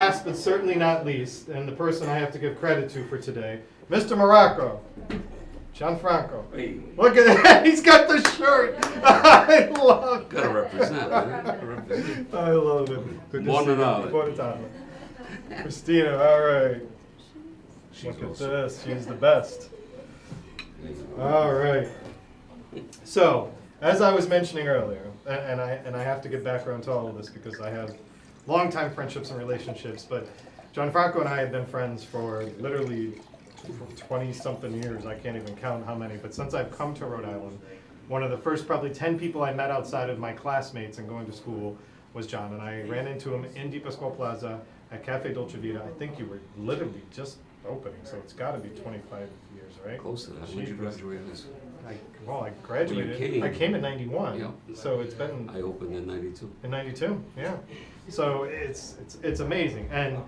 last but certainly not least, and the person I have to give credit to for today, Mr. Morocco, Gianfranco. Hey, Look at that, he's got the shirt. I love it. gotta represent, man. Gotta represent. I love it. Good to Buon see you. Natale. Buon Natale. Christina, all right. She's Look at awesome. this, she's the best. All right. So, as I was mentioning earlier, and I have to give background to all of this because I have longtime friendships and relationships, but Gianfranco and I have been friends for literally 20-something years. I can't even count how many, but since I've come to Rhode Island, one of the first probably 10 people I met outside of my classmates and going to school was John, and I ran into him in Di Pasquale Plaza at Caffe Dolce Vita. I think you were literally just opening, so it's got to be 25 years, right? Close to that. When did you graduate high school? I graduated. When you came. I came in '91, Yeah. so it's been I opened in '92. in '92. Yeah, so it's amazing, and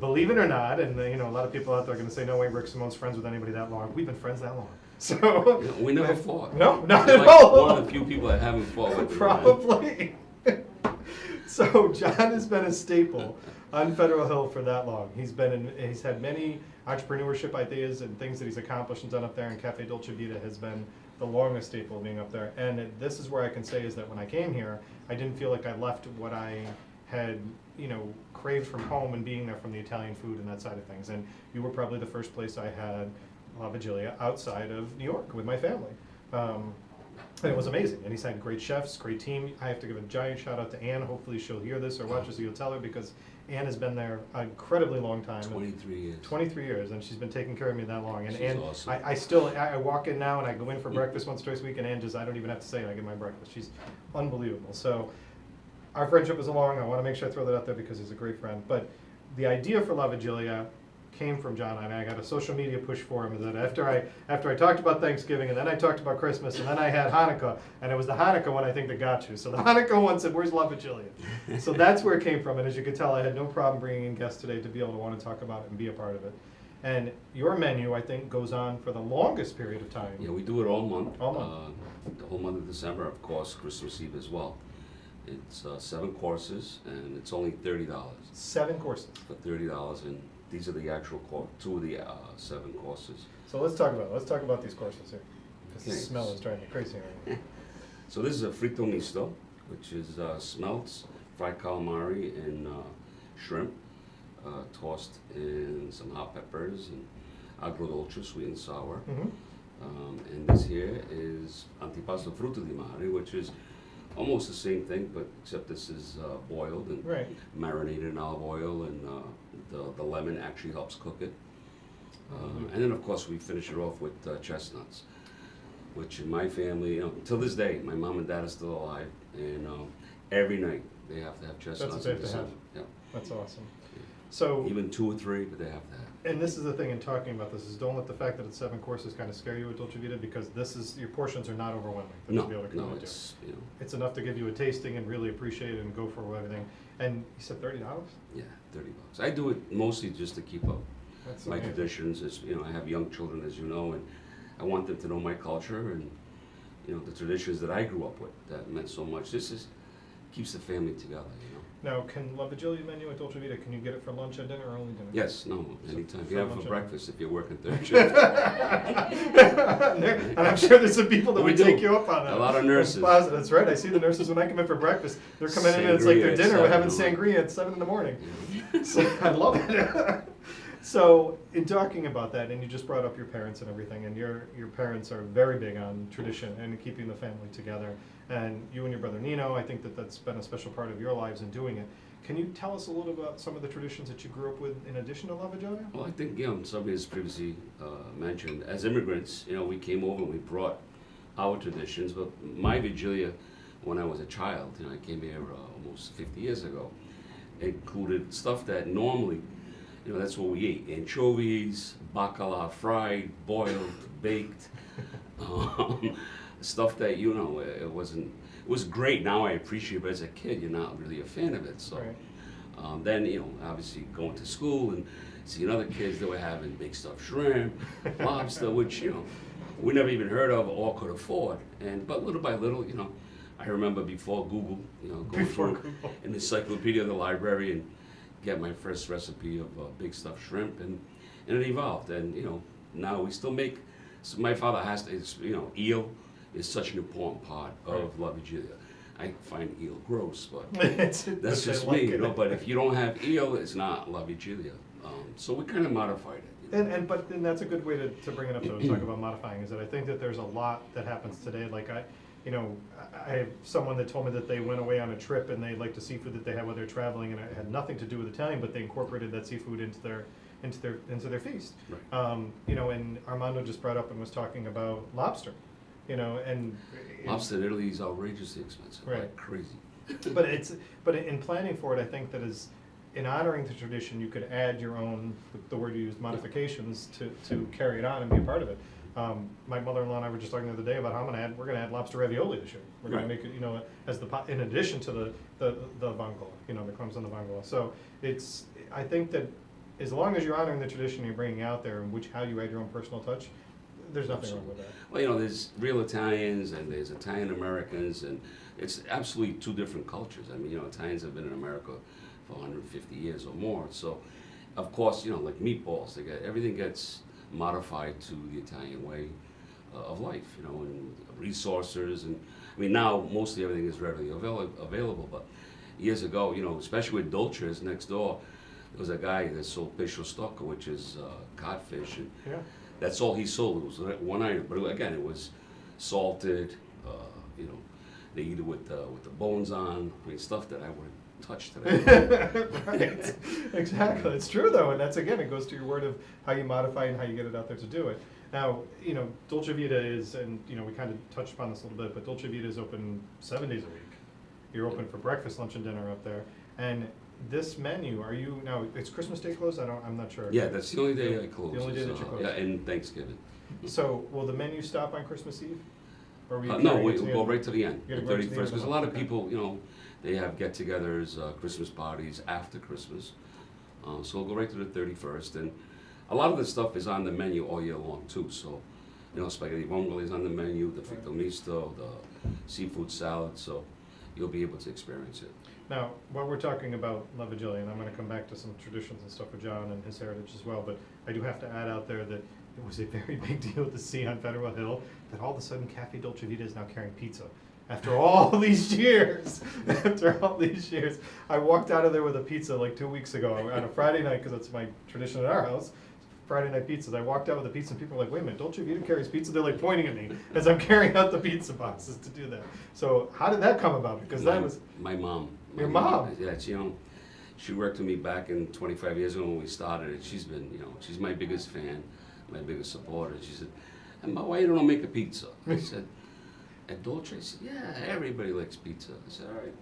believe it or not, and you know a lot of people out there are going to say, no way, Rick Simone's friends with anybody that long. We've been friends that long, so Yeah, we never fought. no, not You're at like all. one of the few people that haven't fought with me, man. Probably. So John has been a staple on Federal Hill for that long. He's had many entrepreneurship ideas and things that he's accomplished and done up there, and Caffe Dolce Vita has been the longest staple of being up there. And this is where I can say is that when I came here, I didn't feel like I left what I had, craved from home and being there from the Italian food and that side of things. And you were probably the first place I had La Vigilia outside of New York with my family. And it was amazing. And he's had great chefs, great team. I have to give a giant shout out to Anne. Hopefully she'll hear this or watch this, so you'll tell her, because Anne has been there an incredibly long time. 23 years. 23 years, and she's been taking care of me that long. And She's Anne, awesome. I walk in now and I go in for breakfast once or twice a week, and Anne I don't even have to say it, I get my breakfast. She's unbelievable. So our friendship is long. I want to make sure I throw that out there because he's a great friend. But the idea for La Vigilia came from John. I got a social media push for him that after I talked about Thanksgiving, and then I talked about Christmas, and then I had Hanukkah, and it was the Hanukkah one I think that got you. So the Hanukkah one said, where's La Vigilia? So that's where it came from, and as you can tell, I had no problem bringing in guests today to be able to want to talk about it and be a part of it. And your menu, I think, goes on for the longest period of time. Yeah, we do it all month. All month. The whole month of December, of course, Christmas Eve as well. It's 7 courses, and it's only $30. 7 courses. For $30, and these are the actual 2 of the 7 courses. So let's talk about these courses here, because the Okay. smell is driving me crazy right now. So this is a fritto misto, which is smelts, fried calamari, and shrimp, tossed in some hot peppers and agro dolce, sweet and sour. Mhm. And this here is antipasto frutto di mare, which is almost the same thing, but except this is boiled and Right. marinated in olive oil, and the lemon actually helps cook it. And then, of course, we finish it off with chestnuts, which in my family, till this day, my mom and dad are still alive, and every night they have to have chestnuts. what they have in to have. December. Yeah. That's awesome. So, Even 2 or 3, but they have to have. and this is the thing in talking about this, is don't let the fact that it's 7 courses kind of scare you at Dolce Vita, because your portions are not overwhelming that No, you'll be able to come no, into. it's It's enough to give you a tasting and really appreciate it and go for everything. And you said $30? yeah, $30. I do it mostly just to keep up That's my amazing. traditions. I have young children, as you know, and I want them to know my culture and the traditions that I grew up with that meant so much. Keeps the family together. Now, can La Vigilia menu at Dolce Vita, can you get it for lunch and dinner or only dinner? Yes, no, anytime. for You have it lunch for and- breakfast if you're working third shift. And I'm sure there's some people that We would do. take you up on that. A lot of nurses. Plaza, that's right. I see the nurses when I come in for breakfast. They're coming in and it's like Sangria their at dinner. We're 7 having in the morning. sangria at 7 in the morning. So I love it. So in talking about that, and you just brought up your parents and everything, and your parents are very big on tradition and keeping the family together. And you and your brother Nino, I think that's been a special part of your lives in doing it. Can you tell us a little about some of the traditions that you grew up with in addition to La Vigilia? Well, I think, somebody has previously mentioned, as immigrants, we came over and we brought our traditions, but my Vigilia, when I was a child, I came here almost 50 years ago, included stuff that normally, that's what we ate: anchovies, bacala, fried, boiled, baked, stuff that, it was great. Now I appreciate it, but as a kid, you're not really a fan of it. So Right. then, obviously going to school and seeing other kids that were having big stuffed shrimp, lobster, which, we never even heard of or could afford. But little by little, I remember before Google, going Before through Google. an encyclopedia of the library and get my first recipe of big stuffed shrimp, and it evolved. And now we still make. So my father has to. Eel is such an important part of La Vigilia. I find eel gross, but that's just me, But if you don't have eel, it's not La Vigilia. So we kind of modified it. But that's a good way to bring it up, though, to talk about modifying, is that I think that there's a lot that happens today. Like I have someone that told me that they went away on a trip and they liked the seafood that they had while they're traveling, and it had nothing to do with Italian, but they incorporated that seafood into their feast. Right. And Armando just brought up and was talking about lobster. Lobster in Italy is outrageously expensive, right? Like crazy. But in planning for it, I think that is, in honoring the tradition, you could add your own, the word you used, modifications to carry it on and be a part of it. My mother-in-law and I were just talking the other day about how we're gonna add lobster ravioli this year. We're gonna make it, as in addition to the vangola, the crumbs on the vangola. So I think that as long as you're honoring the tradition you're bringing out there, and how you add your own personal touch, there's nothing wrong with that. Well, there's real Italians and there's Italian Americans, and it's absolutely two different cultures. I mean, Italians have been in America for 150 years or more. So, of course, like meatballs, everything gets modified to the Italian way of life, and resources. And I mean, now mostly everything is readily available. But years ago, especially with Dolce's next door, there was a guy that sold pesce stocco, which is codfish, and that's all he sold. It was one item, but again, it was salted. They eat it with the bones on. I mean, stuff that I wouldn't touch today. Right, exactly. It's true though, and that's, again, it goes to your word of how you modify and how you get it out there to do it. Now, Dolce Vita is, and we kind of touched upon this a little bit, but Dolce Vita is open 7 days a week. You're open for breakfast, lunch, and dinner up there. And this menu, now, it's Christmas Day closed? I'm not sure. Yeah, that's the only day I close. The only day that you close. Yeah, and Thanksgiving. So, will the menu stop on Christmas Eve? Or No, we'll go right to the end, the You're gonna go right to the 31st, end because of a the lot month, of people, they have get-togethers, Christmas parties after Christmas. So we'll go right to the 31st, and a lot of the stuff is on the menu all year long too. So, spaghetti vongole is on the menu, the fritto misto, the seafood salad. So you'll be able to experience it. Now, while we're talking about La Vigilia, and I'm going to come back to some traditions and stuff with John and his heritage as well, but I do have to add out there that it was a very big deal to see on Federal Hill that all of a sudden Caffe Dolce Vita is now carrying pizza. After all these years, I walked out of there with a pizza like 2 weeks ago on a Friday night, because that's my tradition at our house. Friday night pizzas. I walked out with a pizza and people were like, wait a minute, Dolce Vita carries pizza? They're like pointing at me as I'm carrying out the pizza boxes to do that. So how did that come about? Because that was... My mom. Your mom? Yeah, she worked with me back in 25 years ago when we started it. She's been, she's my biggest fan, my biggest supporter. She said, why you don't make a pizza? I said, at Dolce? I said, yeah, everybody likes pizza. I said, all right.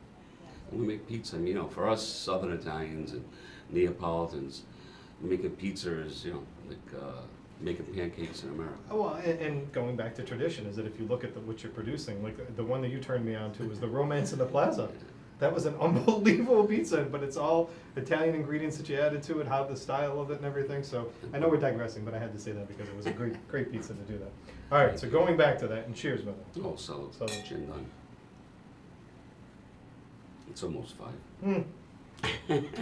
And we make pizza. I mean, for us Southern Italians and Neapolitans, making pizza is, like making pancakes in America. Well, and going back to tradition is that if you look at what you're producing, like the one that you turned me on to was the Romance in the Plaza. That was an unbelievable pizza, but it's all Italian ingredients that you added to it, how the style of it and everything. So I know we're digressing, but I had to say that because it was a great pizza to do that. All right, so going back to that, and cheers, brother. Oh, salud. Gin done. It's almost 5.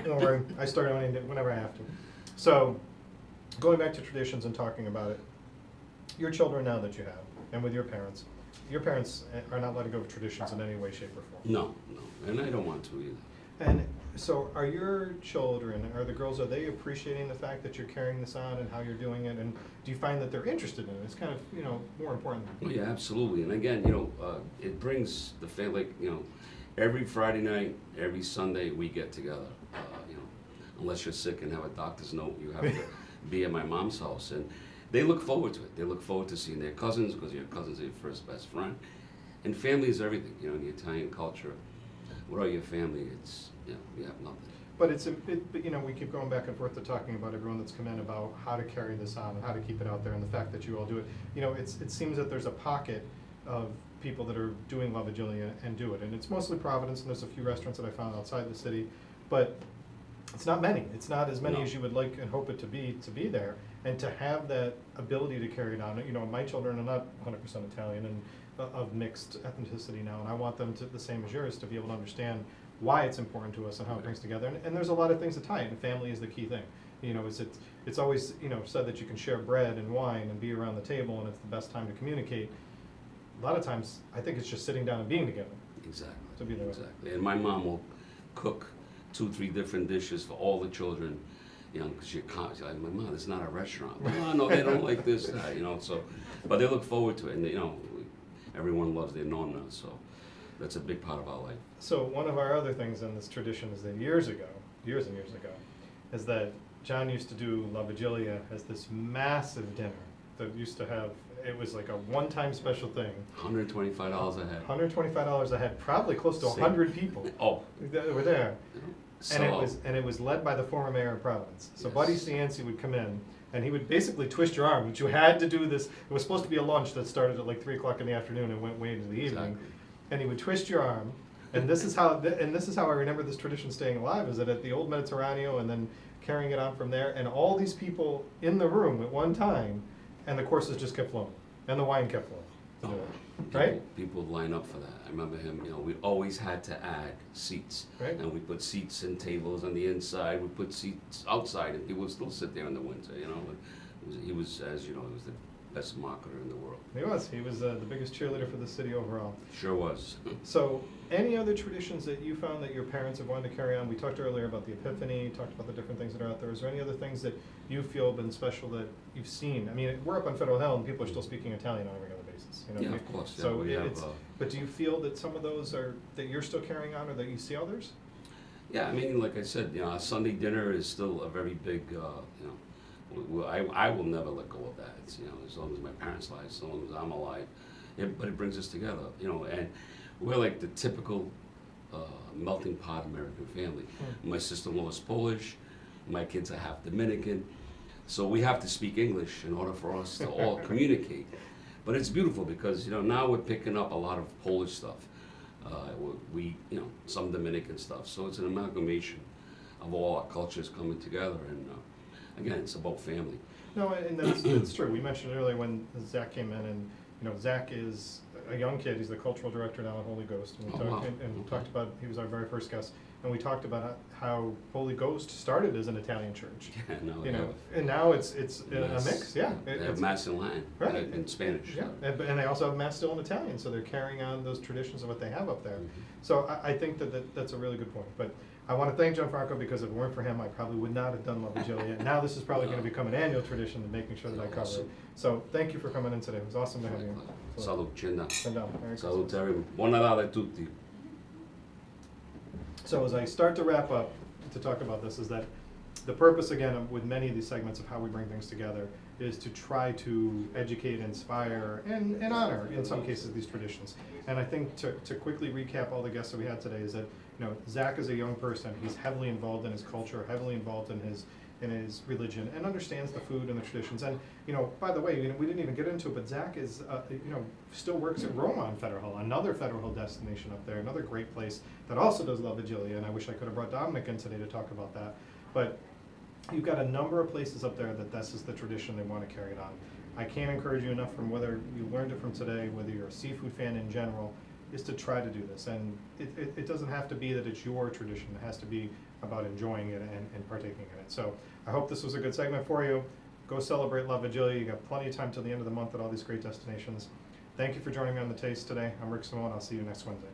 Don't worry, I start whenever I have to. So, going back to traditions and talking about it, your children now that you have, and with your parents are not letting go of traditions in any way, shape, or form. No, and I don't want to either. And so, are your children, are the girls, are they appreciating the fact that you're carrying this on and how you're doing it? And do you find that they're interested in it? It's kind of, more important. Well, yeah, absolutely. And again, it brings the family, every Friday night, every Sunday we get together. Unless you're sick and have a doctor's note, you have to be at my mom's house. And they look forward to it. They look forward to seeing their cousins, because your cousins are your first best friend. And family is everything, in the Italian culture. Without your family, it's, you have nothing. But we keep going back and forth to talking about everyone that's come in about how to carry this on and how to keep it out there, and the fact that you all do it. It seems that there's a pocket of people that are doing La Vigilia and do it. And it's mostly Providence, and there's a few restaurants that I found outside the city. But it's not many. It's not as many as you would like and hope it to be there. And to have that ability to carry it on. My children are not 100% Italian and of mixed ethnicity now, and I want them to, the same as yours, to be able to understand why it's important to us and how it brings together. And there's a lot of things that tie it, and family is the key thing. You know, it's always, you know, said that you can share bread and wine and be around the table, and it's the best time to communicate. A lot of times, I think it's just sitting down and being together. Exactly. To be there. Exactly. And my mom will cook 2-3 different dishes for all the children, you know, because she's like, my mom, it's not a restaurant. Oh, no, they don't like this, that, you know, so, but they look forward to it, and, you know, everyone loves their nonna, so that's a big part of our life. So one of our other things in this tradition is that years and years ago, is that John used to do La Vigilia as this massive dinner that used to have, it was like a one-time special thing. $125 a head. $125 a head, probably close to Same. 100 people Oh. that were there. So, And it was led by the former mayor of Providence. So Yes. Buddy Cianci would come in, and he would basically twist your arm, but you had to do this. It was supposed to be a lunch that started at like 3 o'clock in the afternoon and went way into the evening. Exactly. And he would twist your arm, and this is how I remember this tradition staying alive, is that at the old Mediterraneo and then carrying it on from there, and all these people in the room at one time, and the courses just kept flowing, and the wine kept flowing. To do it, right? People would line up for that. I remember him, you know, we always had to add seats. Right. And we put seats and tables on the inside, we put seats outside, and people would still sit there in the winter, you know. He was, as you know, he was the best marketer in the world. He was the biggest cheerleader for the city overall. Sure was. So, any other traditions that you found that your parents have wanted to carry on? We talked earlier about the Epiphany, talked about the different things that are out there. Is there any other things that you feel have been special that you've seen? I mean, we're up on Federal Hill and people are still speaking Italian on a regular basis. You know? Yeah, of course. Yeah, So we have, but do you feel that some of those are, that you're still carrying on, or that you see others? yeah, I mean, like I said, you know, our Sunday dinner is still a very big, you know, I will never let go of that. It's, you know, as long as my parents alive, as long as I'm alive, but it brings us together, you know, and we're like the typical melting pot American family. My sister-in-law is Polish, my kids are half Dominican, so we have to speak English in order for us to all communicate. But it's beautiful because, you know, now we're picking up a lot of Polish stuff. We, you know, some Dominican stuff. So it's an amalgamation of all our cultures coming together, and again, it's about family. No, and that's true. We mentioned earlier when Zach came in, and you know, Zach is a young kid. He's the cultural director now at Holy Ghost, and we talked about, he was our very first guest, and we talked about how Holy Ghost started as an Italian church. Yeah, no, You know, and now it's Mass. a mix. Yeah, They have Mass in Latin, right, in Spanish. Yeah, and they also have Mass still in Italian, so they're carrying on those traditions of what they have up there. Mhm. So I think that's a really good point. But I want to thank Gianfranco, because if it weren't for him, I probably would not have done La Vigilia. Now this is probably going to become an annual tradition of making sure that I cover it. Awesome. So thank you for coming in today. It was awesome to have you. Salute, Cina. Merry Salute Christmas. everyone. Buon Natale a tutti. So as I start to wrap up to talk about this, is that the purpose, again, with many of these segments of how we bring things together, is to try to educate, inspire, and honor, in some cases, these traditions. And I think to quickly recap all the guests that we had today is that, you know, Zach is a young person. He's heavily involved in his culture, heavily involved in his religion, and understands the food and the traditions. And, you know, by the way, you know, we didn't even get into it, but Zach is, you know, still works at Roma on Federal Hill, another Federal Hill destination up there, another great place that also does La Vigilia. And I wish I could have brought Dominic in today to talk about that. But you've got a number of places up there that this is the tradition they want to carry it on. I can't encourage you enough, from whether you learned it from today, whether you're a seafood fan in general, is to try to do this. And it doesn't have to be that it's your tradition. It has to be about enjoying it and partaking in it. So I hope this was a good segment for you. Go celebrate La Vigilia. You got plenty of time till the end of the month at all these great destinations. Thank you for joining me on The Taste today. I'm Rick Simone. I'll see you next Wednesday.